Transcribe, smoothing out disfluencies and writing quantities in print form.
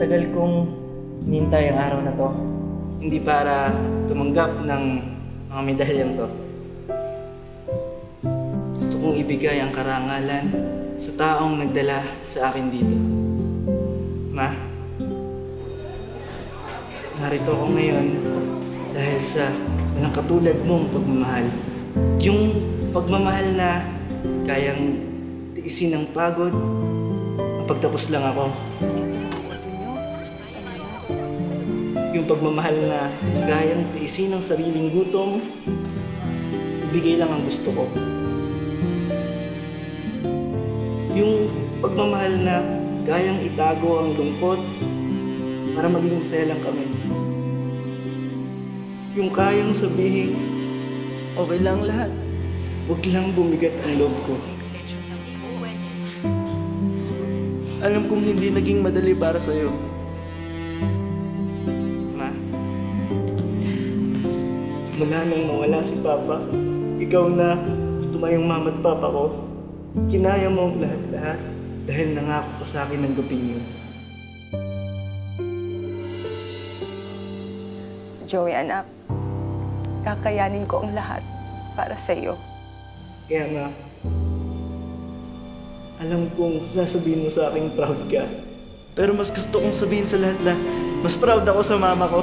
Tagal kong hinintay ang araw na to. Hindi para tumanggap ng mga medalyang to. Gusto kong ibigay ang karangalan sa taong nagdala sa akin dito. Ma, narito ako ngayon dahil sa walang katulad mong pagmamahal. Yung pagmamahal na kayang tiisin ang pagod, ang pagtapos lang ako. Yung pagmamahal na kayang tiisin ang sariling gutom, ibigay lang ang gusto ko. Yung pagmamahal na kayang itago ang lungkot para maging masaya lang kami. Yung kayang sabihin, okay lang lahat, huwag lang bumigat ang loob ko. Alam kong hindi naging madali para sa'yo. Ma, mula nang mawala si Papa, ikaw na tumayong mama at Papa ko. Kinaya mo ang lahat-lahat dahil nangako ka sa akin ng gabing yun. Joey, anak, kakayanin ko ang lahat para sa iyo. Kaya nga, alam kong sasabihin mo sa akin proud ka. Pero mas gusto kong sabihin sa lahat na mas proud ako sa mama ko.